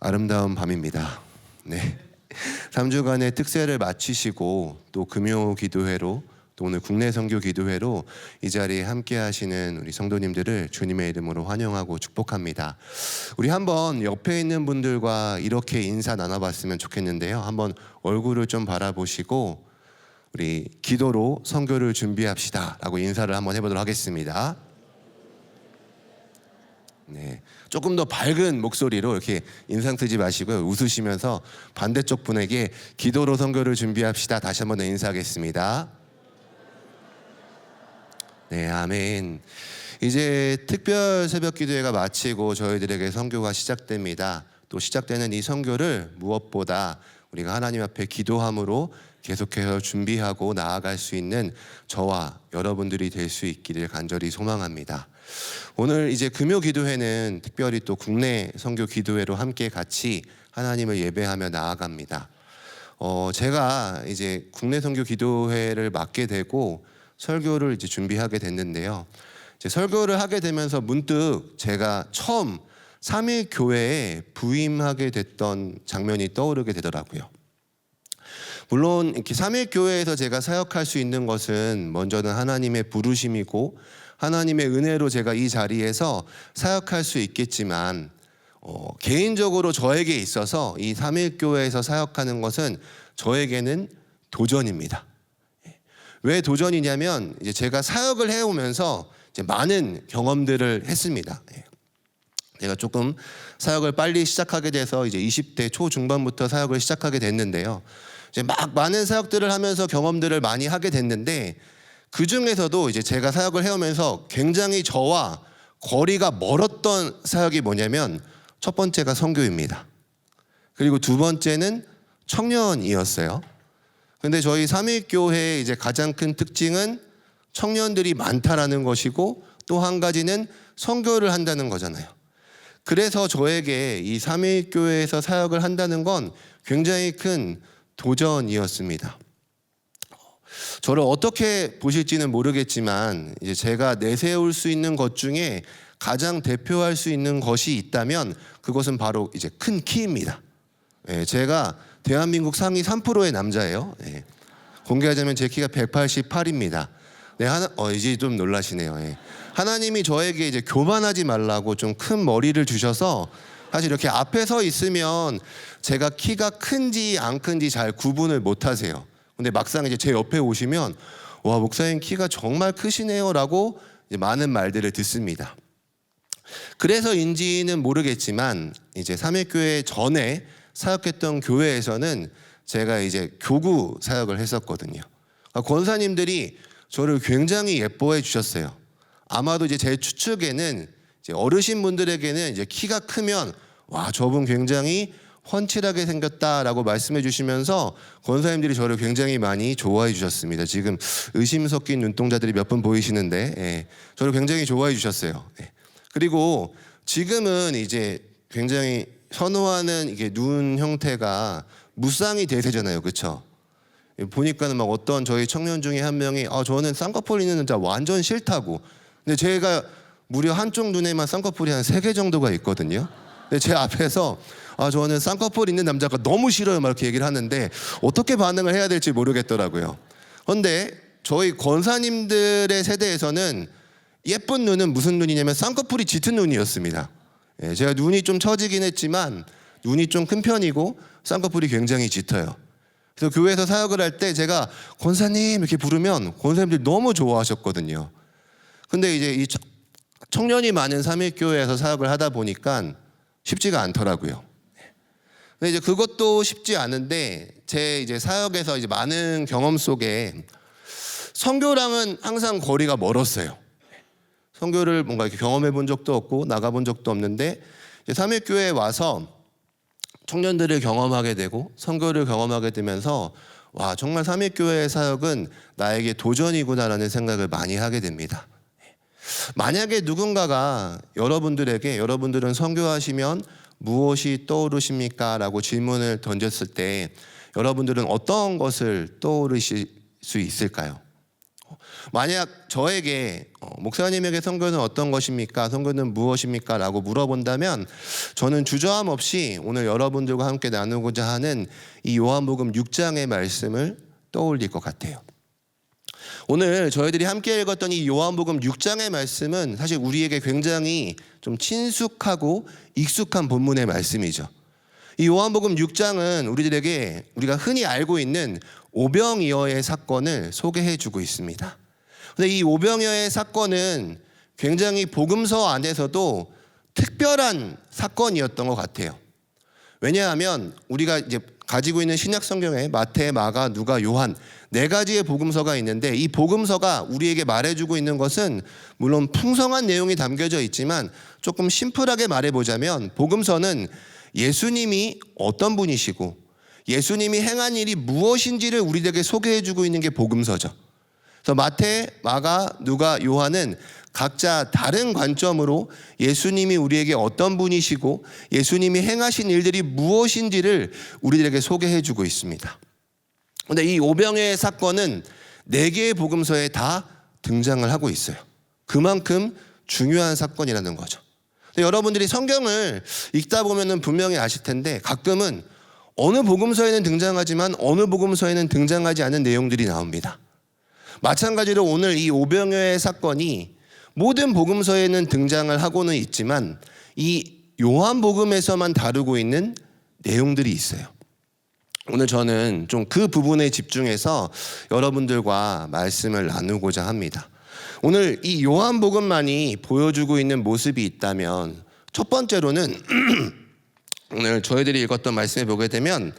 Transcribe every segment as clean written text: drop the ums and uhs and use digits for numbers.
아름다운 밤입니다. 네. 3주간의 특세를 마치시고 또 금요 기도회로 또 오늘 국내 선교 기도회로 이 자리에 함께 하시는 우리 성도님들을 주님의 이름으로 환영하고 축복합니다. 우리 한번 옆에 있는 분들과 이렇게 인사 나눠봤으면 좋겠는데요. 한번 얼굴을 좀 바라보시고 우리 기도로 선교를 준비합시다 라고 인사를 한번 해보도록 하겠습니다. 네, 조금 더 밝은 목소리로 이렇게 인상 쓰지 마시고요. 웃으시면서 반대쪽 분에게 기도로 선교를 준비합시다. 다시 한번 더 인사하겠습니다. 네, 아멘. 이제 특별 새벽 기도회가 마치고 저희들에게 선교가 시작됩니다. 또 시작되는 이 선교를 무엇보다 우리가 하나님 앞에 기도함으로 계속해서 준비하고 나아갈 수 있는 저와 여러분들이 될 수 있기를 간절히 소망합니다. 오늘 이제 금요 기도회는 특별히 또 국내 선교 기도회로 함께 같이 하나님을 예배하며 나아갑니다. 제가 이제 국내 선교 기도회를 맡게 되고 설교를 이제 준비하게 됐는데요. 이제 설교를 하게 되면서 문득 제가 처음 3일 교회에 부임하게 됐던 장면이 떠오르게 되더라고요. 물론 이렇게 3일 교회에서 제가 사역할 수 있는 것은 먼저는 하나님의 부르심이고 하나님의 은혜로 제가 이 자리에서 사역할 수 있겠지만 개인적으로 저에게 있어서 이 3일 교회에서 사역하는 것은 저에게는 도전입니다. 왜 도전이냐면 이제 제가 사역을 해오면서 이제 많은 경험들을 했습니다. 제가 조금 사역을 빨리 시작하게 돼서 이제 20대 초중반부터 사역을 시작하게 됐는데요. 이제 막 많은 사역들을 하면서 경험들을 많이 하게 됐는데 그 중에서도 이제 제가 사역을 해오면서 굉장히 저와 거리가 멀었던 사역이 뭐냐면 첫 번째가 선교입니다. 그리고 두 번째는 청년이었어요. 근데 저희 삼일교회의 이제 가장 큰 특징은 청년들이 많다라는 것이고 또 한 가지는 선교를 한다는 거잖아요. 그래서 저에게 이 삼일교회에서 사역을 한다는 건 굉장히 큰 도전이었습니다. 저를 어떻게 보실지는 모르겠지만 이제 제가 내세울 수 있는 것 중에 가장 대표할 수 있는 것이 있다면 그것은 바로 이제 큰 키입니다. 제가 대한민국 상위 3%의 남자예요. 공개하자면 제 키가 188입니다. 이제 좀 놀라시네요. 하나님이 저에게 이제 교만하지 말라고 좀 큰 머리를 주셔서 사실 이렇게 앞에 서 있으면 제가 키가 큰지 안 큰지 잘 구분을 못 하세요. 근데 막상 이제 제 옆에 오시면 와, 목사님 키가 정말 크시네요라고 이제 많은 말들을 듣습니다. 그래서인지는 모르겠지만 이제 삼일교회 전에 사역했던 교회에서는 제가 이제 교구 사역을 했었거든요. 권사님들이 저를 굉장히 예뻐해 주셨어요. 아마도 이제 제 추측에는 이제 어르신분들에게는 이제 키가 크면 와, 저분 굉장히 훤칠하게 생겼다라고 말씀해 주시면서 권사님들이 저를 굉장히 많이 좋아해 주셨습니다. 지금 의심 섞인 눈동자들이 몇 분 보이시는데 저를 굉장히 좋아해 주셨어요. 그리고 지금은 이제 굉장히 선호하는 이게 눈 형태가 무쌍이 대세잖아요. 그렇죠? 보니까는 막 어떤 저희 청년 중에 한 명이 저는 쌍꺼풀 있는 남자 완전 싫다고. 근데 제가 무려 한쪽 눈에만 쌍꺼풀이 한 3개 정도가 있거든요. 근데 제 앞에서 저는 쌍꺼풀 있는 남자가 너무 싫어요 막 이렇게 얘기를 하는데 어떻게 반응을 해야 될지 모르겠더라고요. 그런데 저희 권사님들의 세대에서는 예쁜 눈은 무슨 눈이냐면 쌍꺼풀이 짙은 눈이었습니다. 제가 눈이 좀 처지긴 했지만 눈이 좀 큰 편이고 쌍꺼풀이 굉장히 짙어요. 그래서 교회에서 사역을 할 때 제가 권사님 이렇게 부르면 권사님들이 너무 좋아하셨거든요. 근데 이제 이 청년이 많은 삼일교회에서 사역을 하다 보니까 쉽지가 않더라고요. 근데 이제 그것도 쉽지 않은데 제 이제 사역에서 이제 많은 경험 속에 선교랑은 항상 거리가 멀었어요. 선교를 뭔가 이렇게 경험해 본 적도 없고 나가 본 적도 없는데 삼일교회에 와서 청년들을 경험하게 되고 선교를 경험하게 되면서 와, 정말 삼일교회의 사역은 나에게 도전이구나라는 생각을 많이 하게 됩니다. 만약에 누군가가 여러분들은 선교하시면 무엇이 떠오르십니까? 라고 질문을 던졌을 때 여러분들은 어떤 것을 떠오르실 수 있을까요? 만약 저에게 목사님에게 선교는 어떤 것입니까? 선교는 무엇입니까? 라고 물어본다면 저는 주저함 없이 오늘 여러분들과 함께 나누고자 하는 이 요한복음 6장의 말씀을 떠올릴 것 같아요. 오늘 저희들이 함께 읽었던 이 요한복음 6장의 말씀은 사실 우리에게 굉장히 좀 친숙하고 익숙한 본문의 말씀이죠. 이 요한복음 6장은 우리가 흔히 알고 있는 오병이어의 사건을 소개해주고 있습니다. 그런데 이 오병이어의 사건은 굉장히 복음서 안에서도 특별한 사건이었던 것 같아요. 왜냐하면 우리가 이제 가지고 있는 신약 성경에 마태, 마가, 누가, 요한 4가지의 복음서가 있는데 이 복음서가 우리에게 말해주고 있는 것은 물론 풍성한 내용이 담겨져 있지만 조금 심플하게 말해보자면 복음서는 예수님이 어떤 분이시고 예수님이 행한 일이 무엇인지를 우리에게 소개해주고 있는 게 복음서죠. 그래서 마태, 마가, 누가, 요한은 각자 다른 관점으로 예수님이 우리에게 어떤 분이시고 예수님이 행하신 일들이 무엇인지를 우리들에게 소개해주고 있습니다. 그런데 이 오병이어의 사건은 4개의 복음서에 다 등장을 하고 있어요. 그만큼 중요한 사건이라는 거죠. 여러분들이 성경을 읽다 보면 분명히 아실 텐데 가끔은 어느 복음서에는 등장하지만 어느 복음서에는 등장하지 않은 내용들이 나옵니다. 마찬가지로 오늘 이 오병이어의 사건이 모든 복음서에는 등장을 하고는 있지만 이 요한복음에서만 다루고 있는 내용들이 있어요. 오늘 저는 좀 그 부분에 집중해서 여러분들과 말씀을 나누고자 합니다. 오늘 이 요한복음만이 보여주고 있는 모습이 있다면 첫 번째로는 오늘 저희들이 읽었던 말씀에 보게 되면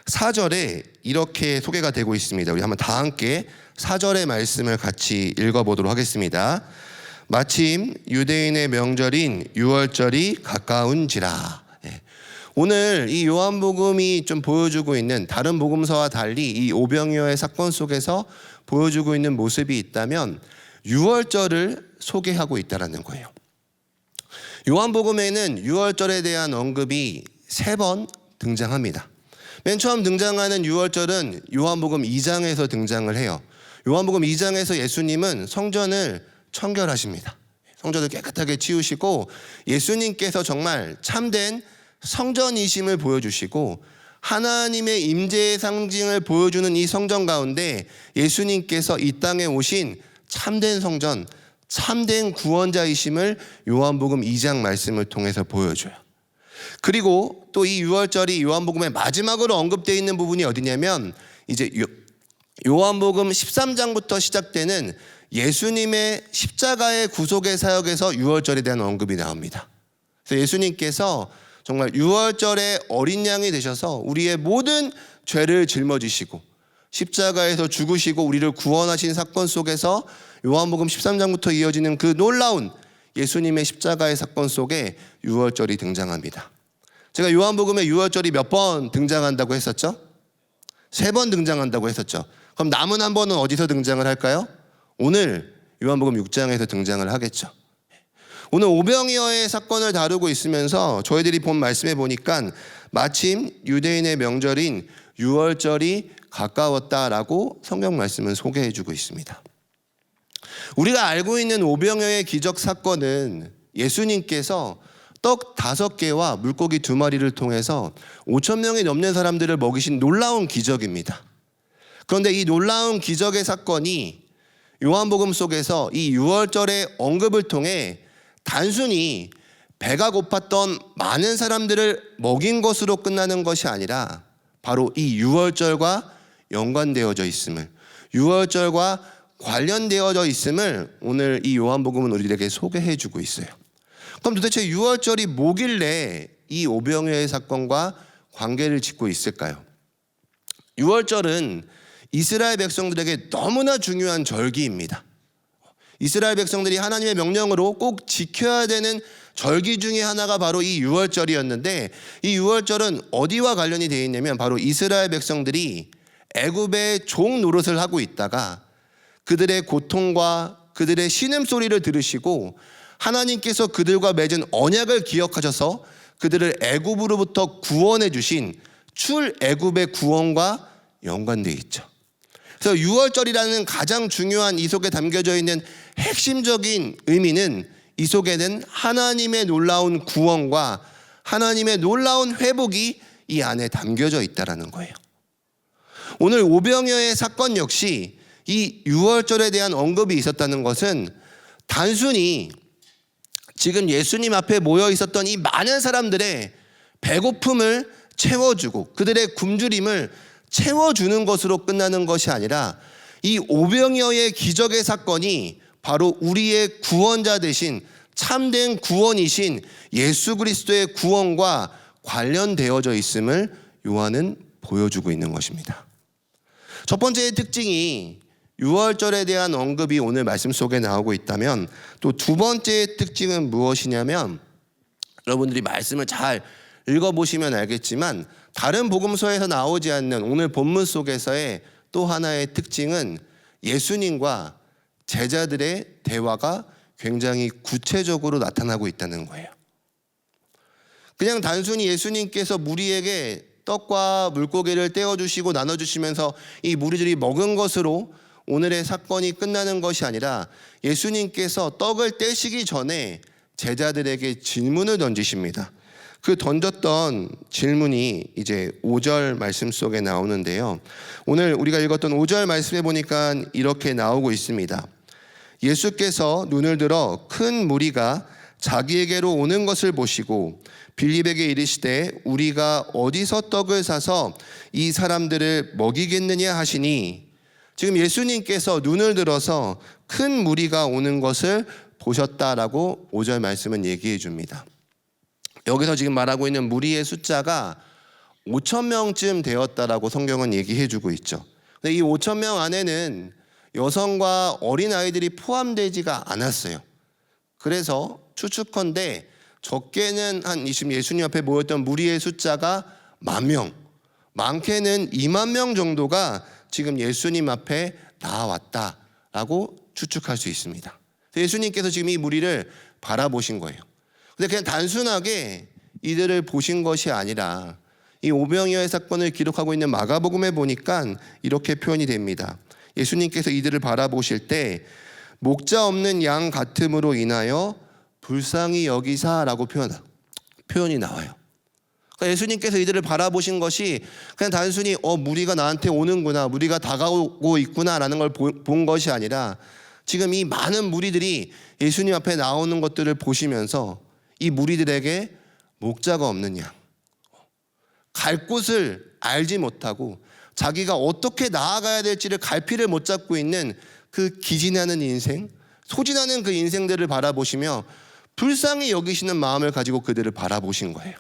4절에 이렇게 소개가 되고 있습니다. 우리 한번 다 함께 4절의 말씀을 같이 읽어보도록 하겠습니다. 마침 유대인의 명절인 유월절이 가까운지라. 오늘 이 요한복음이 좀 보여주고 있는 다른 복음서와 달리 이 오병이어의 사건 속에서 보여주고 있는 모습이 있다면 유월절을 소개하고 있다는 거예요. 요한복음에는 유월절에 대한 언급이 3번 등장합니다. 맨 처음 등장하는 유월절은 요한복음 2장에서 등장을 해요. 요한복음 2장에서 예수님은 성전을 청결하십니다. 성전을 깨끗하게 치우시고 예수님께서 정말 참된 성전이심을 보여주시고 하나님의 임재의 상징을 보여주는 이 성전 가운데 예수님께서 이 땅에 오신 참된 성전, 참된 구원자이심을 요한복음 2장 말씀을 통해서 보여줘요. 그리고 또 이 유월절이 요한복음의 마지막으로 언급되어 있는 부분이 어디냐면 이제 요한복음 13장부터 시작되는 예수님의 십자가의 구속의 사역에서 유월절에 대한 언급이 나옵니다. 그래서 예수님께서 정말 유월절에 어린 양이 되셔서 우리의 모든 죄를 짊어지시고 십자가에서 죽으시고 우리를 구원하신 사건 속에서 요한복음 13장부터 이어지는 그 놀라운 예수님의 십자가의 사건 속에 유월절이 등장합니다. 제가 요한복음에 유월절이 몇 번 등장한다고 했었죠? 3번 등장한다고 했었죠. 그럼 남은 한 번은 어디서 등장을 할까요? 오늘 요한복음 6장에서 등장을 하겠죠. 오늘 오병이어의 사건을 다루고 있으면서 저희들이 본 말씀에 보니까 마침 유대인의 명절인 유월절이 가까웠다라고 성경 말씀은 소개해주고 있습니다. 우리가 알고 있는 오병이어의 기적 사건은 예수님께서 떡 5개와 물고기 2마리를 통해서 5,000명이 넘는 사람들을 먹이신 놀라운 기적입니다. 그런데 이 놀라운 기적의 사건이 요한복음 속에서 이 유월절의 언급을 통해 단순히 배가 고팠던 많은 사람들을 먹인 것으로 끝나는 것이 아니라 바로 이 유월절과 연관되어져 있음을, 유월절과 관련되어져 있음을 오늘 이 요한복음은 우리에게 소개해주고 있어요. 그럼 도대체 유월절이 뭐길래 이 오병이어의 사건과 관계를 짓고 있을까요? 유월절은 이스라엘 백성들에게 너무나 중요한 절기입니다. 이스라엘 백성들이 하나님의 명령으로 꼭 지켜야 되는 절기 중에 하나가 바로 이 유월절이었는데 이 유월절은 어디와 관련이 되어 있냐면 바로 이스라엘 백성들이 애굽의 종 노릇을 하고 있다가 그들의 고통과 그들의 신음소리를 들으시고 하나님께서 그들과 맺은 언약을 기억하셔서 그들을 애굽으로부터 구원해 주신 출애굽의 구원과 연관되어 있죠. 그래서 유월절이라는 가장 중요한 이 속에 담겨져 있는 핵심적인 의미는 이 속에는 하나님의 놀라운 구원과 하나님의 놀라운 회복이 이 안에 담겨져 있다라는 거예요. 오늘 오병이어의 사건 역시 이 유월절에 대한 언급이 있었다는 것은 단순히 지금 예수님 앞에 모여 있었던 이 많은 사람들의 배고픔을 채워주고 그들의 굶주림을 채워주는 것으로 끝나는 것이 아니라 이 오병이어의 기적의 사건이 바로 우리의 구원자 되신 참된 구원이신 예수 그리스도의 구원과 관련되어져 있음을 요한은 보여주고 있는 것입니다. 첫 번째의 특징이 유월절에 대한 언급이 오늘 말씀 속에 나오고 있다면, 또 두 번째의 특징은 무엇이냐면, 여러분들이 말씀을 잘 읽어보시면 알겠지만 다른 복음서에서 나오지 않는 오늘 본문 속에서의 또 하나의 특징은 예수님과 제자들의 대화가 굉장히 구체적으로 나타나고 있다는 거예요. 그냥 단순히 예수님께서 무리에게 떡과 물고기를 떼어주시고 나눠주시면서 이 무리들이 먹은 것으로 오늘의 사건이 끝나는 것이 아니라 예수님께서 떡을 떼시기 전에 제자들에게 질문을 던지십니다. 그 던졌던 질문이 이제 5절 말씀 속에 나오는데요. 오늘 우리가 읽었던 5절 말씀에 보니까 이렇게 나오고 있습니다. 예수께서 눈을 들어 큰 무리가 자기에게로 오는 것을 보시고 빌립에게 이르시되 우리가 어디서 떡을 사서 이 사람들을 먹이겠느냐 하시니, 지금 예수님께서 눈을 들어서 큰 무리가 오는 것을 보셨다라고 5절 말씀은 얘기해 줍니다. 여기서 지금 말하고 있는 무리의 숫자가 5,000명쯤 되었다라고 성경은 얘기해 주고 있죠. 근데 이 5,000명 안에는 여성과 어린아이들이 포함되지가 않았어요. 그래서 추측컨대 적게는 지금 예수님 앞에 모였던 무리의 숫자가 10,000명, 많게는 20,000명 정도가 지금 예수님 앞에 나왔다라고 추측할 수 있습니다. 예수님께서 지금 이 무리를 바라보신 거예요. 근데 그냥 단순하게 이들을 보신 것이 아니라 이 오병이어의 사건을 기록하고 있는 마가복음에 보니까 이렇게 표현이 됩니다. 예수님께서 이들을 바라보실 때 목자 없는 양 같음으로 인하여 불쌍히 여기사라고 표현이 나와요. 그러니까 예수님께서 이들을 바라보신 것이 그냥 단순히 무리가 나한테 오는구나, 무리가 다가오고 있구나라는 걸 본 것이 아니라 지금 이 많은 무리들이 예수님 앞에 나오는 것들을 보시면서 이 무리들에게 목자가 없는 양, 갈 곳을 알지 못하고 자기가 어떻게 나아가야 될지를 갈피를 못 잡고 있는 그 기진하는 인생, 소진하는 그 인생들을 바라보시며 불쌍히 여기시는 마음을 가지고 그들을 바라보신 거예요.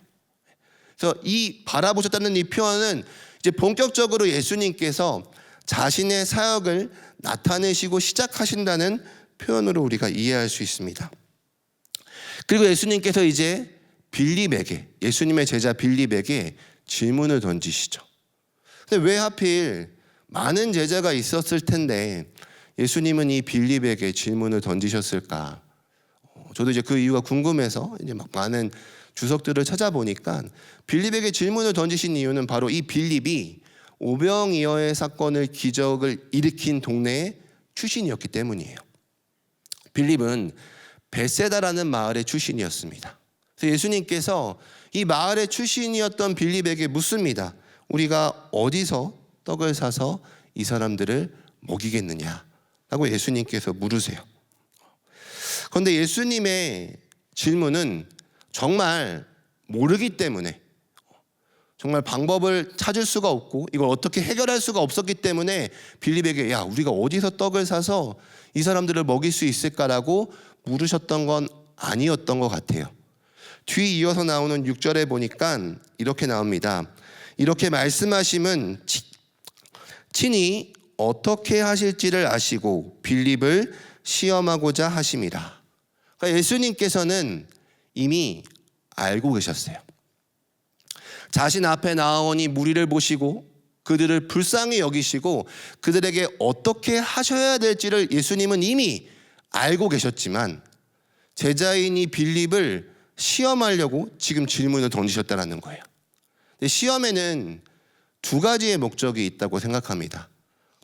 그래서 이 바라보셨다는 이 표현은 이제 본격적으로 예수님께서 자신의 사역을 나타내시고 시작하신다는 표현으로 우리가 이해할 수 있습니다. 그리고 예수님께서 이제 빌립에게, 예수님의 제자 빌립에게 질문을 던지시죠. 근데 왜 하필 많은 제자가 있었을 텐데 예수님은 이 빌립에게 질문을 던지셨을까? 저도 이제 그 이유가 궁금해서 이제 막 많은 주석들을 찾아보니까 빌립에게 질문을 던지신 이유는 바로 이 빌립이 오병이어의 사건을 기적을 일으킨 동네의 출신이었기 때문이에요. 빌립은 베세다라는 마을의 출신이었습니다. 그래서 예수님께서 이 마을의 출신이었던 빌립에게 묻습니다. 우리가 어디서 떡을 사서 이 사람들을 먹이겠느냐라고 예수님께서 물으세요. 그런데 예수님의 질문은 정말 모르기 때문에, 정말 방법을 찾을 수가 없고 이걸 어떻게 해결할 수가 없었기 때문에 빌립에게 우리가 어디서 떡을 사서 이 사람들을 먹일 수 있을까라고 물으셨던 건 아니었던 것 같아요. 뒤 이어서 나오는 6절에 보니까 이렇게 나옵니다. 이렇게 말씀하심은 친히 어떻게 하실지를 아시고 빌립을 시험하고자 하심이라. 그러니까 예수님께서는 이미 알고 계셨어요. 자신 앞에 나오니 무리를 보시고 그들을 불쌍히 여기시고 그들에게 어떻게 하셔야 될지를 예수님은 이미 알고 계셨지만 제자인 이 빌립을 시험하려고 지금 질문을 던지셨다는 거예요. 시험에는 두 가지의 목적이 있다고 생각합니다.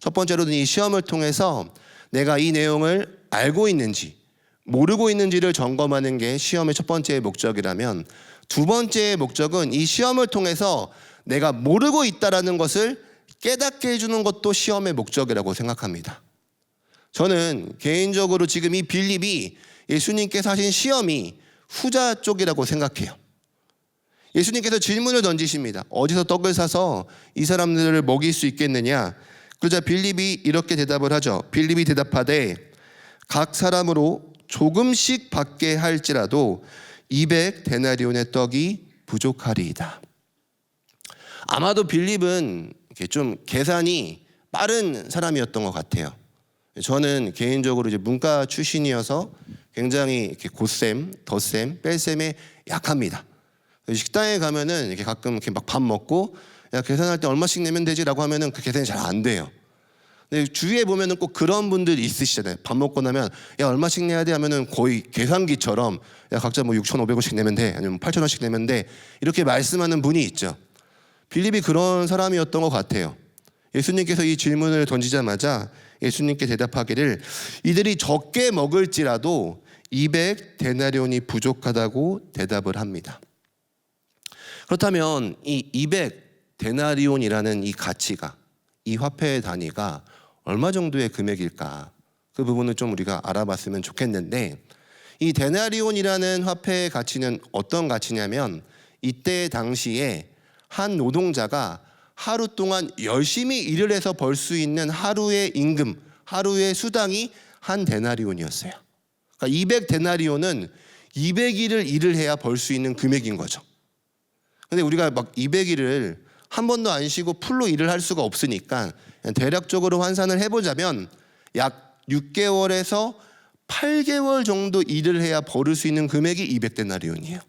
첫 번째로는 이 시험을 통해서 내가 이 내용을 알고 있는지 모르고 있는지를 점검하는 게 시험의 첫 번째 목적이라면, 두 번째 목적은 이 시험을 통해서 내가 모르고 있다라는 것을 깨닫게 해주는 것도 시험의 목적이라고 생각합니다. 저는 개인적으로 지금 이 빌립이 예수님께서 하신 시험이 후자 쪽이라고 생각해요. 예수님께서 질문을 던지십니다. 어디서 떡을 사서 이 사람들을 먹일 수 있겠느냐? 그러자 빌립이 이렇게 대답을 하죠. 빌립이 대답하되 각 사람으로 조금씩 받게 할지라도 200데나리온의 떡이 부족하리이다. 아마도 빌립은 이렇게 좀 계산이 빠른 사람이었던 것 같아요. 저는 개인적으로 이제 문과 출신이어서 굉장히 이렇게 고셈, 덧셈, 뺄셈에 약합니다. 식당에 가면은 이렇게 가끔 이렇게 막 밥 먹고 야 계산할 때 얼마씩 내면 되지라고 하면은 그 계산이 잘 안 돼요. 근데 주위에 보면은 꼭 그런 분들이 있으시잖아요. 밥 먹고 나면 야 얼마씩 내야 돼 하면은 거의 계산기처럼 야 각자 뭐 6,500원씩 내면 돼, 아니면 8,000원씩 내면 돼, 이렇게 말씀하는 분이 있죠. 빌립이 그런 사람이었던 것 같아요. 예수님께서 이 질문을 던지자마자 예수님께 대답하기를 이들이 적게 먹을지라도 200데나리온이 부족하다고 대답을 합니다. 그렇다면 이 200데나리온이라는 이 가치가, 이 화폐의 단위가 얼마 정도의 금액일까? 그 부분을 좀 우리가 알아봤으면 좋겠는데, 이 데나리온이라는 화폐의 가치는 어떤 가치냐면 이때 당시에 한 노동자가 하루 동안 열심히 일을 해서 벌 수 있는 하루의 임금, 하루의 수당이 한 데나리온이었어요. 그러니까 200데나리온은 200일을 일을 해야 벌 수 있는 금액인 거죠. 근데 우리가 막 200일을 한 번도 안 쉬고 풀로 일을 할 수가 없으니까 대략적으로 환산을 해보자면 약 6개월에서 8개월 정도 일을 해야 벌을 수 있는 금액이 200데나리온이에요.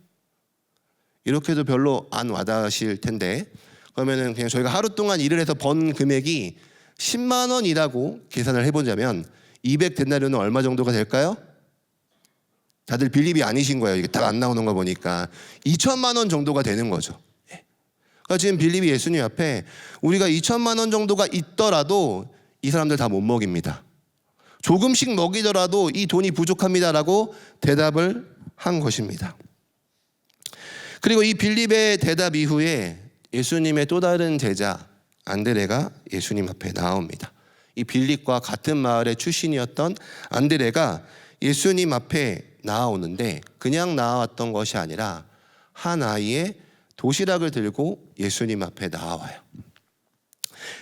이렇게도 별로 안 와닿으실 텐데, 그러면은 그냥 저희가 하루 동안 일을 해서 번 금액이 10만 원이라고 계산을 해보자면 200데나리온은 얼마 정도가 될까요? 다들 빌립이 아니신 거예요. 이게 딱 안 나오는 거 보니까 2천만 원 정도가 되는 거죠. 그러니까 지금 빌립이 예수님 앞에 우리가 2천만 원 정도가 있더라도 이 사람들 다 못 먹입니다. 조금씩 먹이더라도 이 돈이 부족합니다라고 대답을 한 것입니다. 그리고 이 빌립의 대답 이후에 예수님의 또 다른 제자 안드레가 예수님 앞에 나옵니다. 이 빌립과 같은 마을의 출신이었던 안드레가 예수님 앞에 나오는데 그냥 나왔던 것이 아니라 한 아이의 도시락을 들고 예수님 앞에 나와요.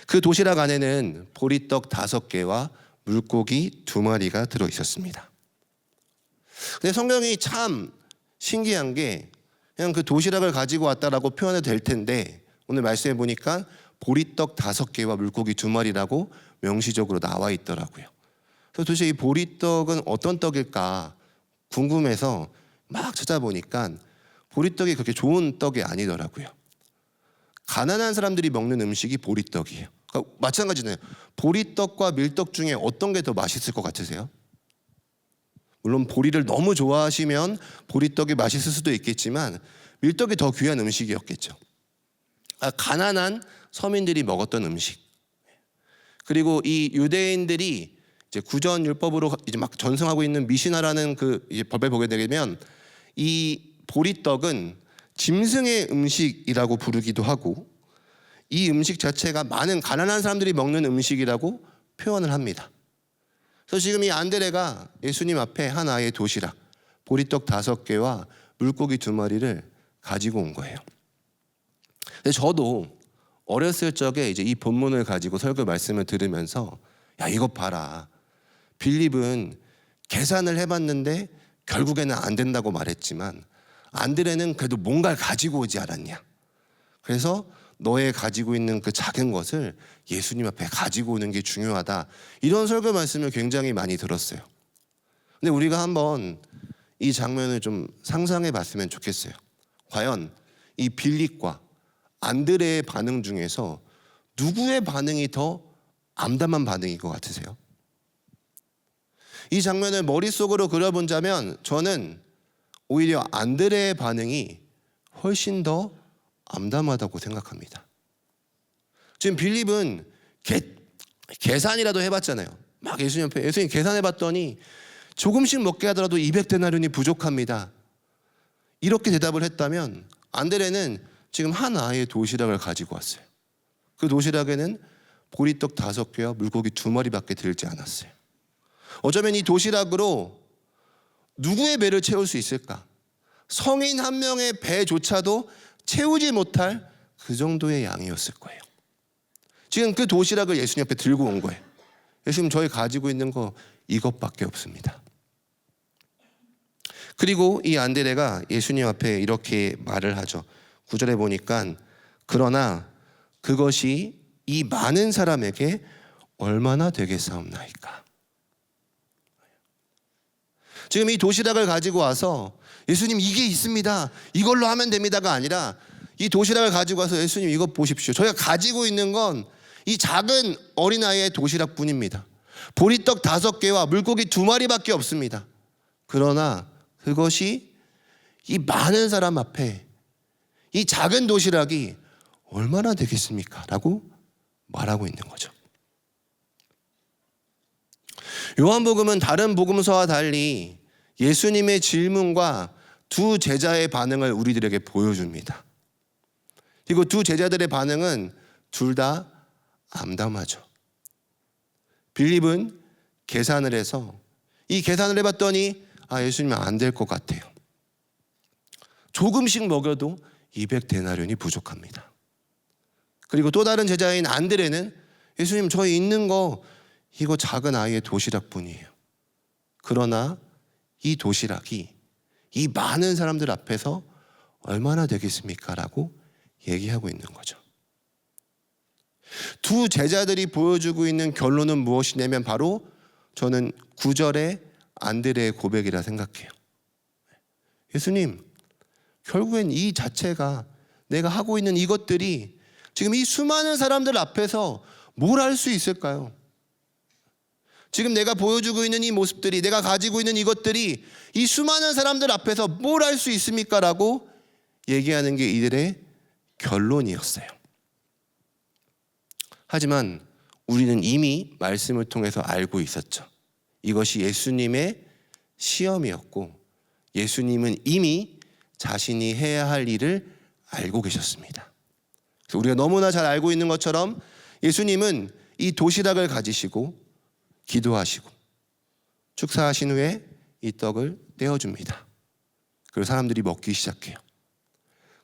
그 도시락 안에는 보리떡 5개와 물고기 2마리가 들어 있었습니다. 근데 성경이 참 신기한 게 그냥 그 도시락을 가지고 왔다라고 표현해도 될 텐데 오늘 말씀해 보니까 보리떡 5개와 물고기 2마리라고 명시적으로 나와 있더라고요. 그래서 도대체 이 보리떡은 어떤 떡일까 궁금해서 막 찾아보니까 보리떡이 그렇게 좋은 떡이 아니더라고요. 가난한 사람들이 먹는 음식이 보리떡이에요. 그러니까 마찬가지네요. 보리떡과 밀떡 중에 어떤 게 더 맛있을 것 같으세요? 물론 보리를 너무 좋아하시면 보리떡이 맛있을 수도 있겠지만 밀떡이 더 귀한 음식이었겠죠. 가난한 서민들이 먹었던 음식. 그리고 이 유대인들이 이제 구전율법으로 이제 막 전승하고 있는 미시나라는 그 이제 법에 보게 되면 이 보리떡은 짐승의 음식이라고 부르기도 하고 이 음식 자체가 많은 가난한 사람들이 먹는 음식이라고 표현을 합니다. 그래서 지금 이 안드레가 예수님 앞에 한 아이의 도시락, 보리떡 5개와 물고기 2마리를 가지고 온 거예요. 근데 저도 어렸을 적에 이제 이 본문을 가지고 설교 말씀을 들으면서 야 이것 봐라. 빌립은 계산을 해봤는데 결국에는 안 된다고 말했지만 안드레는 그래도 뭔가를 가지고 오지 않았냐. 그래서 너의 가지고 있는 그 작은 것을 예수님 앞에 가지고 오는 게 중요하다. 이런 설교 말씀을 굉장히 많이 들었어요. 근데 우리가 한번 이 장면을 좀 상상해 봤으면 좋겠어요. 과연 이 빌립과 안드레의 반응 중에서 누구의 반응이 더 암담한 반응인 것 같으세요? 이 장면을 머릿속으로 그려본다면 저는 오히려 안드레의 반응이 훨씬 더 암담하다고 생각합니다. 지금 빌립은 계산이라도 해봤잖아요. 막 예수님 앞에 예수님 계산해봤더니 조금씩 먹게 하더라도 200데나리온이 부족합니다. 이렇게 대답을 했다면 안드레는 지금 한 아이의 도시락을 가지고 왔어요. 그 도시락에는 보리떡 5개와 물고기 2마리밖에 들지 않았어요. 어쩌면 이 도시락으로 누구의 배를 채울 수 있을까? 성인 한 명의 배조차도 채우지 못할 그 정도의 양이었을 거예요. 지금 그 도시락을 예수님 앞에 들고 온 거예요. 예수님, 저희 가지고 있는 거 이것밖에 없습니다. 그리고 이 안드레가 예수님 앞에 이렇게 말을 하죠. 9절에 보니까 그러나 그것이 이 많은 사람에게 얼마나 되겠사옵나이까. 지금 이 도시락을 가지고 와서 예수님 이게 있습니다, 이걸로 하면 됩니다가 아니라 이 도시락을 가지고 와서 예수님 이거 보십시오. 저희가 가지고 있는 건 이 작은 어린아이의 도시락뿐입니다. 보리떡 5개와 물고기 2마리밖에 없습니다. 그러나 그것이 이 많은 사람 앞에 이 작은 도시락이 얼마나 되겠습니까? 라고 말하고 있는 거죠. 요한복음은 다른 복음서와 달리 예수님의 질문과 두 제자의 반응을 우리들에게 보여줍니다. 그리고 두 제자들의 반응은 둘 다 암담하죠. 빌립은 계산을 해서 이 계산을 해봤더니 예수님은 안 될 것 같아요. 조금씩 먹여도 200데나리온이 부족합니다. 그리고 또 다른 제자인 안드레는 예수님, 저희 있는 거 이거 작은 아이의 도시락뿐이에요. 그러나 이 도시락이 이 많은 사람들 앞에서 얼마나 되겠습니까? 라고 얘기하고 있는 거죠. 두 제자들이 보여주고 있는 결론은 무엇이냐면 바로 저는 9절의 안드레의 고백이라 생각해요. 예수님, 결국엔 이 자체가 내가 하고 있는 이것들이 지금 이 수많은 사람들 앞에서 뭘 할 수 있을까요? 지금 내가 보여주고 있는 이 모습들이, 내가 가지고 있는 이것들이 이 수많은 사람들 앞에서 뭘 할 수 있습니까? 라고 얘기하는 게 이들의 결론이었어요. 하지만 우리는 이미 말씀을 통해서 알고 있었죠. 이것이 예수님의 시험이었고 예수님은 이미 자신이 해야 할 일을 알고 계셨습니다. 그래서 우리가 너무나 잘 알고 있는 것처럼 예수님은 이 도시락을 가지시고 기도하시고 축사하신 후에 이 떡을 떼어줍니다. 그리고 사람들이 먹기 시작해요.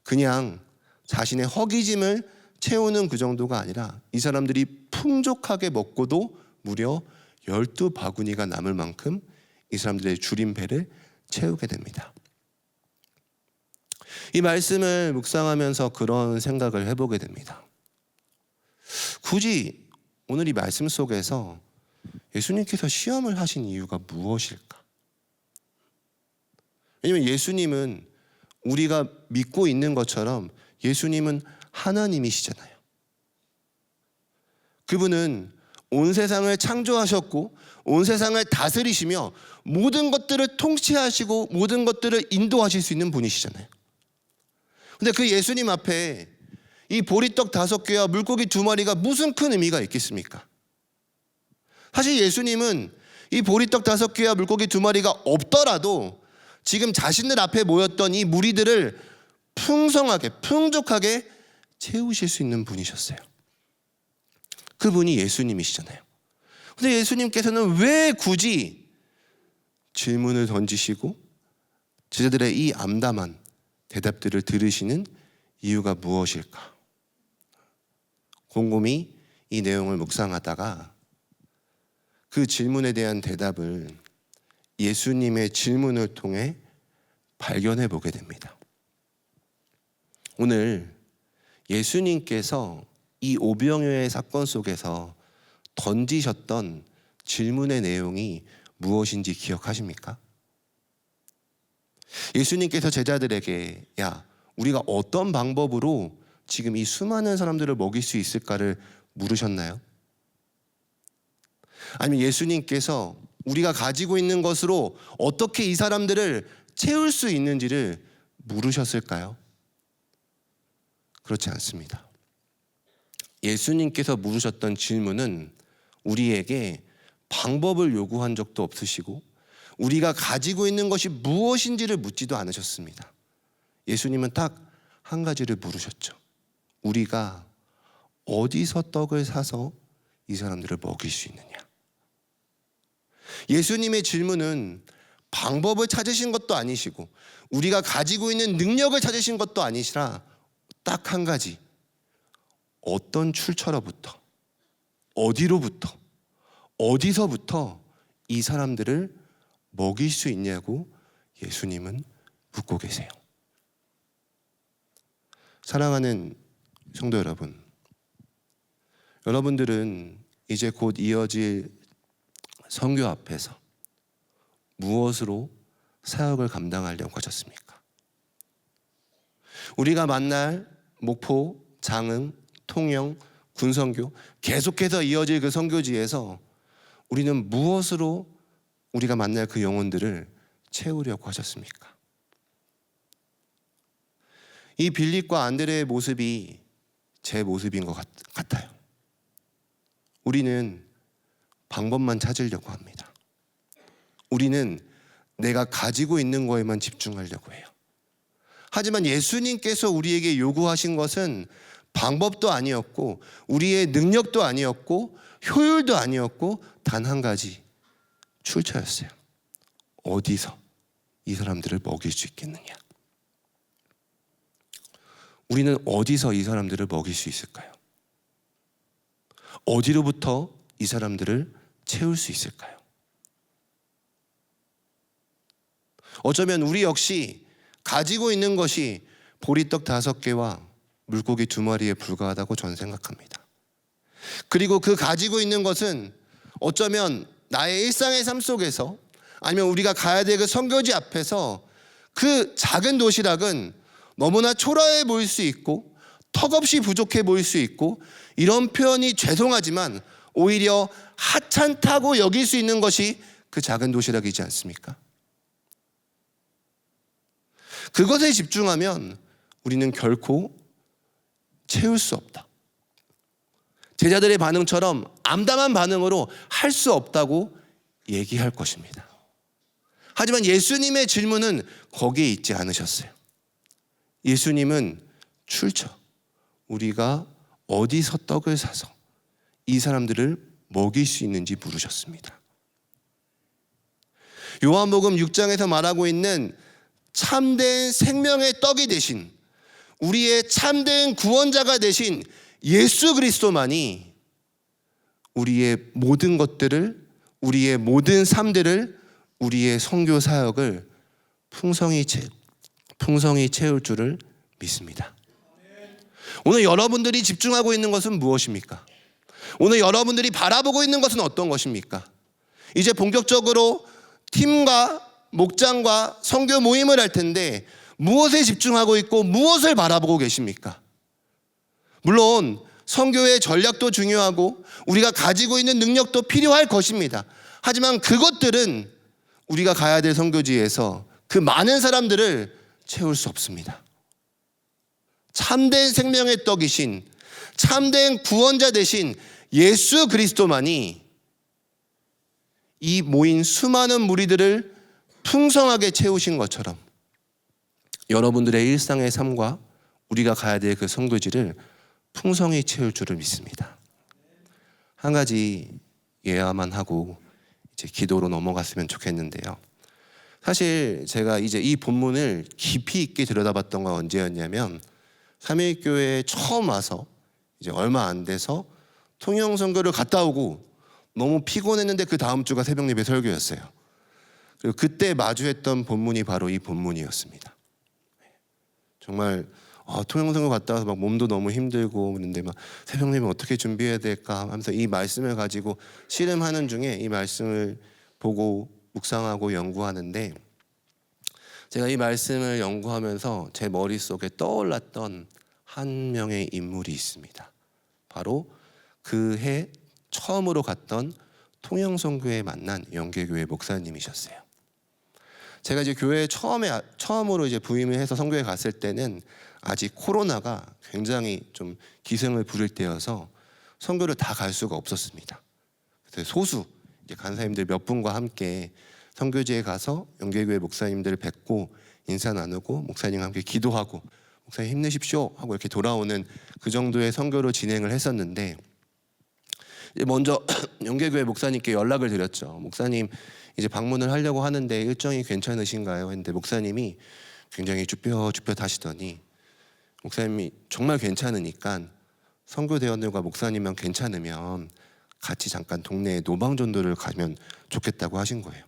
그냥 자신의 허기짐을 채우는 그 정도가 아니라 이 사람들이 풍족하게 먹고도 무려 12바구니가 남을 만큼 이 사람들의 줄인 배를 채우게 됩니다. 이 말씀을 묵상하면서 그런 생각을 해보게 됩니다. 굳이 오늘 이 말씀 속에서 예수님께서 시험을 하신 이유가 무엇일까? 왜냐하면 예수님은 우리가 믿고 있는 것처럼 예수님은 하나님이시잖아요. 그분은 온 세상을 창조하셨고 온 세상을 다스리시며 모든 것들을 통치하시고 모든 것들을 인도하실 수 있는 분이시잖아요. 근데 그 예수님 앞에 이 보리떡 5개와 물고기 2마리가 무슨 큰 의미가 있겠습니까? 사실 예수님은 이 보리떡 5개와 물고기 2마리가 없더라도 지금 자신들 앞에 모였던 이 무리들을 풍성하게 풍족하게 채우실 수 있는 분이셨어요. 그분이 예수님이시잖아요. 근데 예수님께서는 왜 굳이 질문을 던지시고 제자들의 이 암담한 대답들을 들으시는 이유가 무엇일까? 곰곰이 이 내용을 묵상하다가 그 질문에 대한 대답을 예수님의 질문을 통해 발견해 보게 됩니다. 오늘 예수님께서 이 오병이어의 사건 속에서 던지셨던 질문의 내용이 무엇인지 기억하십니까? 예수님께서 제자들에게 우리가 어떤 방법으로 지금 이 수많은 사람들을 먹일 수 있을까를 물으셨나요? 아니면 예수님께서 우리가 가지고 있는 것으로 어떻게 이 사람들을 채울 수 있는지를 물으셨을까요? 그렇지 않습니다. 예수님께서 물으셨던 질문은 우리에게 방법을 요구한 적도 없으시고 우리가 가지고 있는 것이 무엇인지를 묻지도 않으셨습니다. 예수님은 딱 한 가지를 물으셨죠. 우리가 어디서 떡을 사서 이 사람들을 먹일 수 있느냐. 예수님의 질문은 방법을 찾으신 것도 아니시고 우리가 가지고 있는 능력을 찾으신 것도 아니시라 딱 한 가지, 어떤 출처로부터, 어디로부터, 어디서부터 이 사람들을 먹일 수 있냐고 예수님은 묻고 계세요. 사랑하는 성도 여러분, 여러분들은 이제 곧 이어질 선교 앞에서 무엇으로 사역을 감당하려고 하셨습니까? 우리가 만날 목포, 장흥, 통영, 군선교, 계속해서 이어질 그 선교지에서 우리는 무엇으로 우리가 만날 그 영혼들을 채우려고 하셨습니까? 이 빌립과 안드레의 모습이 제 모습인 것 같아요. 우리는 방법만 찾으려고 합니다. 우리는 내가 가지고 있는 거에만 집중하려고 해요. 하지만 예수님께서 우리에게 요구하신 것은 방법도 아니었고 우리의 능력도 아니었고 효율도 아니었고 단 한 가지, 출처였어요. 어디서 이 사람들을 먹일 수 있겠느냐? 우리는 어디서 이 사람들을 먹일 수 있을까요? 어디로부터 이 사람들을 채울 수 있을까요? 어쩌면 우리 역시 가지고 있는 것이 보리떡 5개와 물고기 2마리에 불과하다고 저는 생각합니다. 그리고 그 가지고 있는 것은 어쩌면 나의 일상의 삶 속에서 아니면 우리가 가야 될 그 선교지 앞에서 그 작은 도시락은 너무나 초라해 보일 수 있고 턱없이 부족해 보일 수 있고 이런 표현이 죄송하지만 오히려 하찮다고 여길 수 있는 것이 그 작은 도시락이지 않습니까? 그것에 집중하면 우리는 결코 채울 수 없다. 제자들의 반응처럼 암담한 반응으로 할 수 없다고 얘기할 것입니다. 하지만 예수님의 질문은 거기에 있지 않으셨어요. 예수님은 출처, 우리가 어디서 떡을 사서 이 사람들을 먹일 수 있는지 물으셨습니다. 요한복음 6장에서 말하고 있는 참된 생명의 떡이 되신 우리의 참된 구원자가 되신 예수 그리스도만이 우리의 모든 것들을, 우리의 모든 삶들을, 우리의 선교 사역을 풍성히 채울 줄을 믿습니다. 오늘 여러분들이 집중하고 있는 것은 무엇입니까? 오늘 여러분들이 바라보고 있는 것은 어떤 것입니까? 이제 본격적으로 팀과 목장과 선교 모임을 할 텐데 무엇에 집중하고 있고 무엇을 바라보고 계십니까? 물론 선교의 전략도 중요하고 우리가 가지고 있는 능력도 필요할 것입니다. 하지만 그것들은 우리가 가야 될 선교지에서 그 많은 사람들을 채울 수 없습니다. 참된 생명의 떡이신 참된 구원자 되신 예수 그리스도만이 이 모인 수많은 무리들을 풍성하게 채우신 것처럼 여러분들의 일상의 삶과 우리가 가야 될 그 선교지를 풍성히 채울 줄을 믿습니다. 한 가지 예화만 하고 이제 기도로 넘어갔으면 좋겠는데요. 사실 제가 이제 이 본문을 깊이 있게 들여다봤던 건 언제였냐면 삼일교회에 처음 와서 이제 얼마 안 돼서 통영 선교를 갔다 오고 너무 피곤했는데 그 다음 주가 새벽 예배 설교였어요. 그리고 그때 마주했던 본문이 바로 이 본문이었습니다. 정말 통영 선교 갔다 와서 막 몸도 너무 힘들고 그런데 막 새벽 예배 어떻게 준비해야 될까 하면서 이 말씀을 가지고 씨름하는 중에 이 말씀을 보고 묵상하고 연구하는데 제가 이 말씀을 연구하면서 제 머릿속에 떠올랐던 한 명의 인물이 있습니다. 바로 그 해 처음으로 갔던 통영선교에 만난 영계교회 목사님이셨어요. 제가 이제 교회에 처음으로 이제 부임을 해서 선교에 갔을 때는 아직 코로나가 굉장히 좀 기승을 부릴 때여서 선교를 다 갈 수가 없었습니다. 그래서 소수 이제 간사님들 몇 분과 함께 선교지에 가서 영계교회 목사님들을 뵙고 인사 나누고 목사님과 함께 기도하고 목사님 힘내십시오 하고 이렇게 돌아오는 그 정도의 선교로 진행을 했었는데, 먼저 영계교회 목사님께 연락을 드렸죠. 목사님 이제 방문을 하려고 하는데 일정이 괜찮으신가요? 했는데 목사님이 굉장히 쭈뼛쭈뼛 하시더니, 목사님이 정말 괜찮으니까 선교대원들과 목사님만 괜찮으면 같이 잠깐 동네에 노방전도를 가면 좋겠다고 하신 거예요.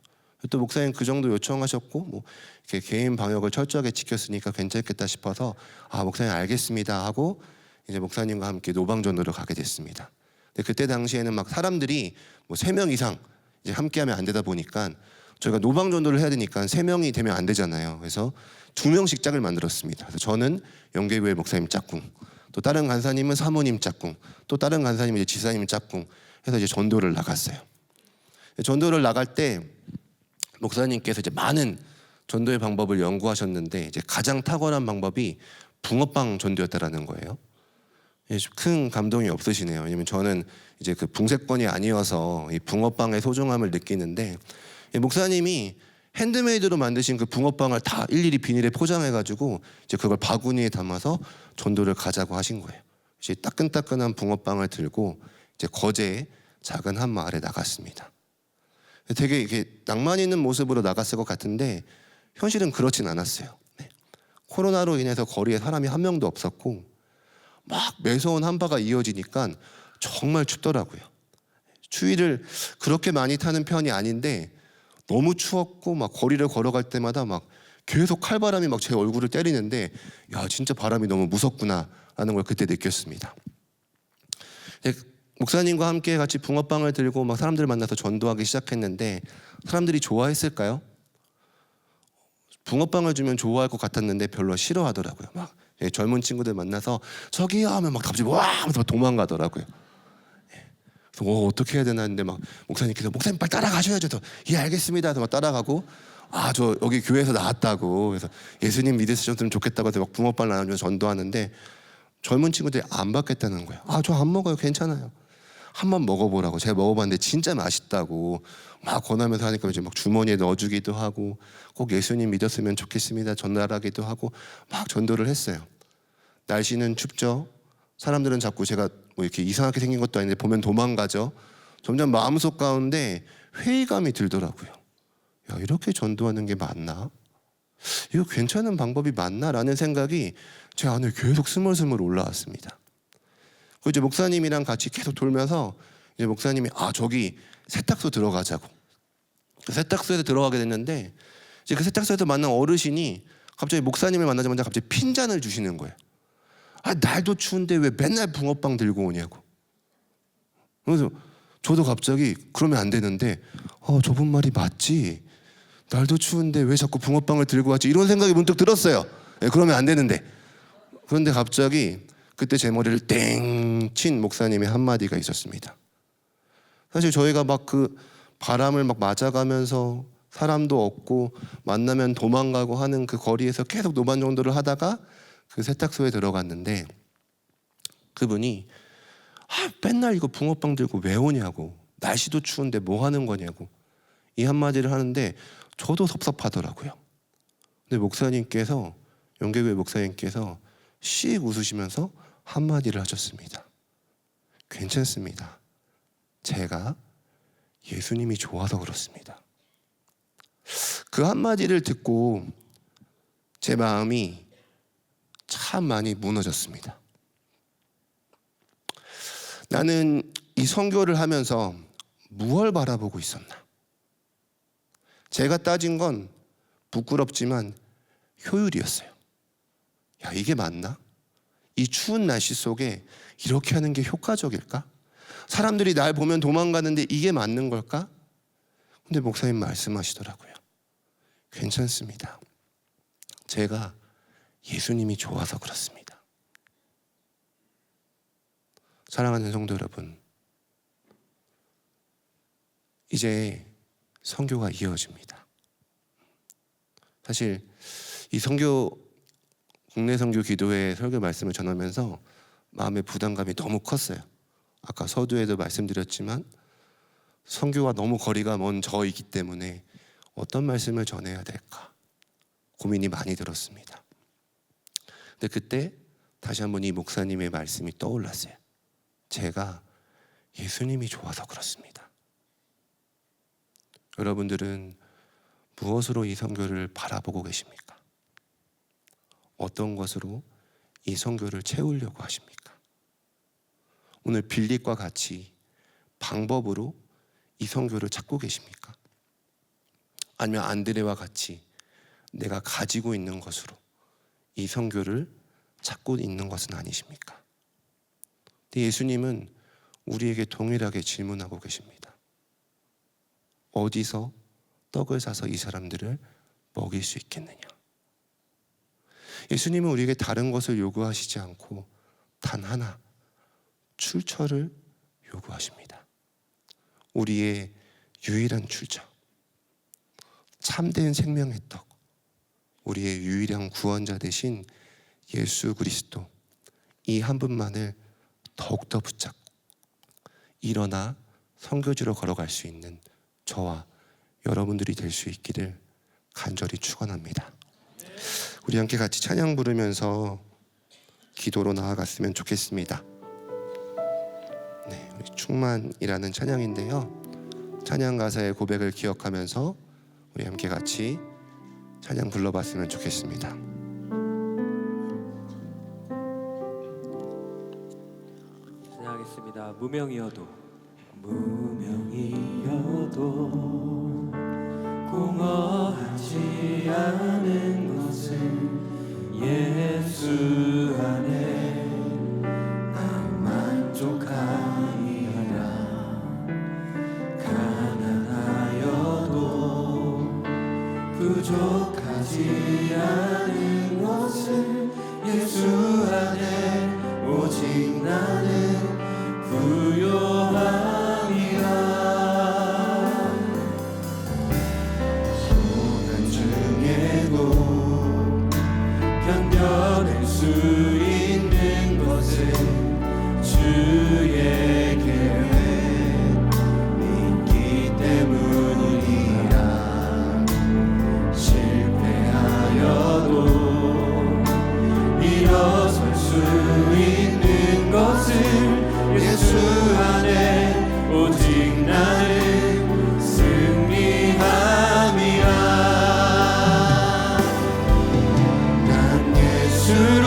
또 목사님 그 정도 요청하셨고 뭐 이렇게 개인 방역을 철저하게 지켰으니까 괜찮겠다 싶어서 목사님 알겠습니다 하고 이제 목사님과 함께 노방전도를 가게 됐습니다. 근데 그때 당시에는 막 사람들이 뭐 3명 이상 이제 함께하면 안 되다 보니까 저희가 노방전도를 해야 되니까 3명이 되면 안 되잖아요. 그래서 2명씩 짝을 만들었습니다. 그래서 저는 영계교회 목사님 짝꿍, 또 다른 간사님은 사모님 짝꿍, 또 다른 간사님은 이제 지사님 짝꿍 해서 이제 전도를 나갔어요. 전도를 나갈 때 목사님께서 이제 많은 전도의 방법을 연구하셨는데 이제 가장 탁월한 방법이 붕어빵 전도였다라는 거예요. 큰 감동이 없으시네요. 왜냐면 저는 이제 그 붕세권이 아니어서 이 붕어빵의 소중함을 느끼는데, 목사님이 핸드메이드로 만드신 그 붕어빵을 다 일일이 비닐에 포장해가지고 이제 그걸 바구니에 담아서 전도를 가자고 하신 거예요. 이제 따끈따끈한 붕어빵을 들고 이제 거제의 작은 한 마을에 나갔습니다. 되게 이렇게 낭만 있는 모습으로 나갔을 것 같은데 현실은 그렇진 않았어요. 코로나로 인해서 거리에 사람이 한 명도 없었고 막 매서운 한파가 이어지니까 정말 춥더라고요. 추위를 그렇게 많이 타는 편이 아닌데 너무 추웠고 막 거리를 걸어갈 때마다 막 계속 칼바람이 막 제 얼굴을 때리는데, 야 진짜 바람이 너무 무섭구나 라는 걸 그때 느꼈습니다. 목사님과 함께 같이 붕어빵을 들고 막 사람들 만나서 전도하기 시작했는데 사람들이 좋아했을까요? 붕어빵을 주면 좋아할 것 같았는데 별로 싫어하더라고요. 막 젊은 친구들 만나서 저기요 하면 막 갑자기 와 하면서 도망가더라고요. 그래서 어떻게 해야 되나 했는데 막 목사님께서 목사님 빨리 따라가셔야죠. 예 알겠습니다 해서 막 따라가고, 저 여기 교회에서 나왔다고, 그래서 예수님 믿으셨으면 좋겠다고 해서 막 붕어빵 나눠주면서 전도하는데 젊은 친구들이 안 받겠다는 거예요. 저 안 먹어요, 괜찮아요. 한번 먹어보라고. 제가 먹어봤는데 진짜 맛있다고 막 권하면서 하니까 이제 막 주머니에 넣어주기도 하고, 꼭 예수님 믿었으면 좋겠습니다 전달하기도 하고 막 전도를 했어요. 날씨는 춥죠. 사람들은 자꾸 제가 뭐 이렇게 이상하게 생긴 것도 아닌데 보면 도망가죠. 점점 마음속 가운데 회의감이 들더라고요. 야, 이렇게 전도하는 게 맞나? 이거 괜찮은 방법이 맞나라는 생각이 제 안에 계속 스물스물 올라왔습니다. 그 이제 목사님이랑 같이 계속 돌면서 이제 목사님이 저기 세탁소 들어가자고. 그 세탁소에 들어가게 됐는데 이제 그 세탁소에서 만난 어르신이 갑자기 목사님을 만나자마자 갑자기 핀잔을 주시는 거예요. 날도 추운데 왜 맨날 붕어빵 들고 오냐고. 그래서 저도 갑자기 그러면 안 되는데 저분 말이 맞지. 날도 추운데 왜 자꾸 붕어빵을 들고 왔지, 이런 생각이 문득 들었어요. 그러면 안 되는데. 그런데 갑자기 그때 제 머리를 땡 친 목사님의 한마디가 있었습니다. 사실 저희가 막 그 바람을 막 맞아가면서 사람도 없고 만나면 도망가고 하는 그 거리에서 계속 노반전도를 하다가 그 세탁소에 들어갔는데 그분이 맨날 이거 붕어빵 들고 왜 오냐고, 날씨도 추운데 뭐 하는 거냐고 이 한마디를 하는데 저도 섭섭하더라고요. 근데 목사님께서, 영계교회 목사님께서 씩 웃으시면서 한마디를 하셨습니다. 괜찮습니다. 제가 예수님이 좋아서 그렇습니다. 그 한마디를 듣고 제 마음이 참 많이 무너졌습니다. 나는 이 선교를 하면서 무엇을 바라보고 있었나? 제가 따진 건 부끄럽지만 효율이었어요. 야, 이게 맞나? 이 추운 날씨 속에 이렇게 하는 게 효과적일까? 사람들이 날 보면 도망가는데 이게 맞는 걸까? 근데 목사님 말씀하시더라고요. 괜찮습니다. 제가 예수님이 좋아서 그렇습니다. 사랑하는 성도 여러분, 이제 선교가 이어집니다. 사실 이 국내 선교 기도회 설교 말씀을 전하면서 마음의 부담감이 너무 컸어요. 아까 서두에도 말씀드렸지만 선교가 너무 거리가 먼 저이기 때문에 어떤 말씀을 전해야 될까 고민이 많이 들었습니다. 근데 그때 다시 한번 이 목사님의 말씀이 떠올랐어요. 제가 예수님이 좋아서 그렇습니다. 여러분들은 무엇으로 이 선교를 바라보고 계십니까? 어떤 것으로 이 선교를 채우려고 하십니까? 오늘 빌립과 같이 방법으로 이 선교를 찾고 계십니까? 아니면 안드레와 같이 내가 가지고 있는 것으로 이 선교를 찾고 있는 것은 아니십니까? 근데 예수님은 우리에게 동일하게 질문하고 계십니다. 어디서 떡을 사서 이 사람들을 먹일 수 있겠느냐? 예수님은 우리에게 다른 것을 요구하시지 않고 단 하나, 출처를 요구하십니다. 우리의 유일한 출처, 참된 생명의 떡, 우리의 유일한 구원자 되신 예수 그리스도, 이 한 분만을 더욱더 붙잡고 일어나 선교지로 걸어갈 수 있는 저와 여러분들이 될 수 있기를 간절히 축원합니다. 우리 함께 같이 찬양 부르면서 기도로 나아갔으면 좋겠습니다. 네, 우리 충만이라는 찬양인데요, 찬양 가사의 고백을 기억하면서 우리 함께 같이 찬양 불러봤으면 좋겠습니다. 찬양하겠습니다. 무명이어도 공허하지 않은 것은 예수 안에 난 만족하니라. 가난하여도 부족하지 않은 것은 예수 안에 오직 나는 부요함이라. 고난 중에도 견뎌낼 수 있는 것은 주의 계획 믿기 때문이라. 실패하여도 일어설 수 있는 것은 예수 안에 오직 나는 승리함이라. 난 예수로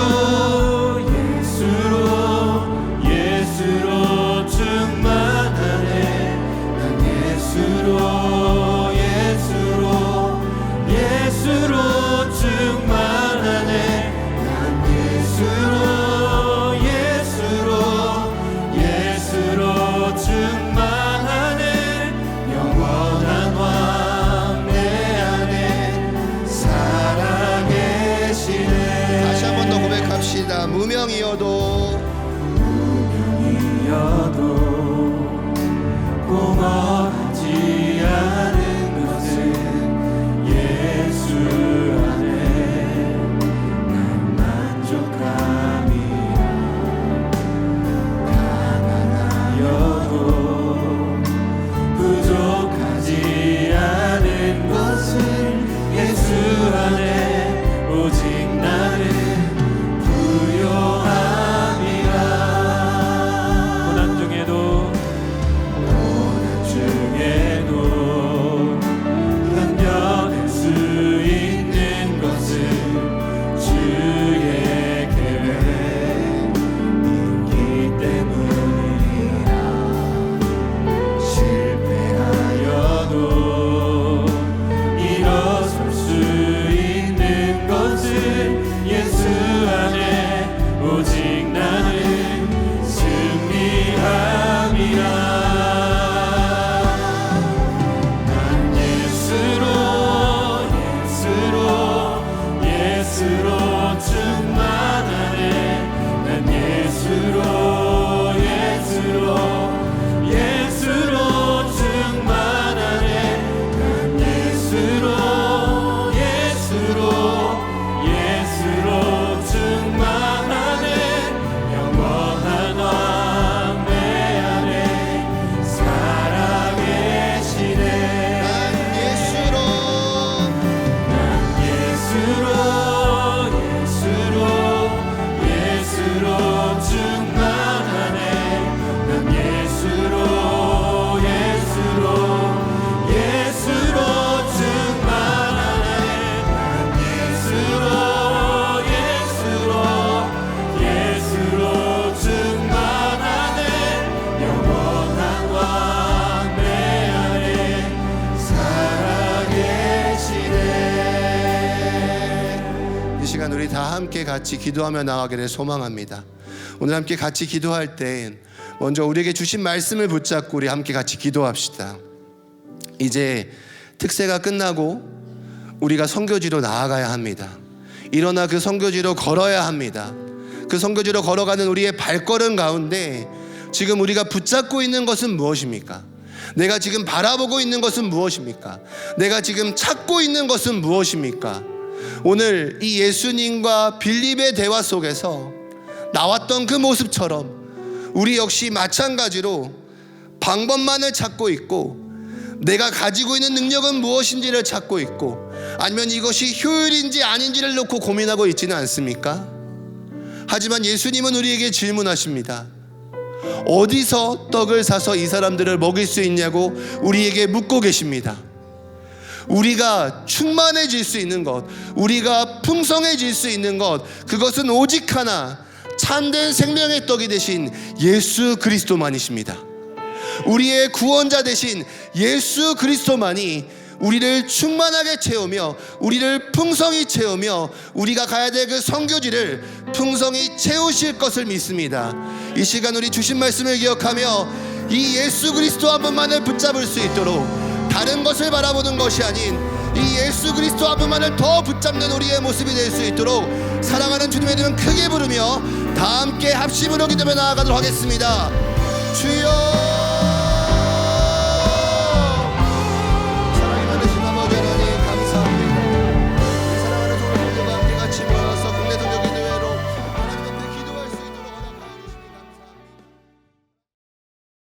함께 같이 기도하며 나가기를 소망합니다. 오늘 함께 같이 기도할 때 먼저 우리에게 주신 말씀을 붙잡고 우리 함께 같이 기도합시다. 이제 특세가 끝나고 우리가 선교지로 나아가야 합니다. 일어나 그 선교지로 걸어야 합니다. 그 선교지로 걸어가는 우리의 발걸음 가운데 지금 우리가 붙잡고 있는 것은 무엇입니까? 내가 지금 바라보고 있는 것은 무엇입니까? 내가 지금 찾고 있는 것은 무엇입니까? 오늘 이 예수님과 빌립의 대화 속에서 나왔던 그 모습처럼 우리 역시 마찬가지로 방법만을 찾고 있고, 내가 가지고 있는 능력은 무엇인지를 찾고 있고, 아니면 이것이 효율인지 아닌지를 놓고 고민하고 있지는 않습니까? 하지만 예수님은 우리에게 질문하십니다. 어디서 떡을 사서 이 사람들을 먹일 수 있냐고 우리에게 묻고 계십니다. 우리가 충만해질 수 있는 것, 우리가 풍성해질 수 있는 것, 그것은 오직 하나, 참된 생명의 떡이 되신 예수 그리스도만이십니다. 우리의 구원자 되신 예수 그리스도만이 우리를 충만하게 채우며 우리를 풍성히 채우며 우리가 가야 될 그 선교지를 풍성히 채우실 것을 믿습니다. 이 시간 우리 주신 말씀을 기억하며 이 예수 그리스도 한 분만을 붙잡을 수 있도록, 다른 것을 바라보는 것이 아닌 이 예수 그리스도 한 분만을 더 붙잡는 우리의 모습이 될 수 있도록 사랑하는 주님의 이름 크게 부르며 다 함께 합심으로 기도해 나아가도록 하겠습니다. 주여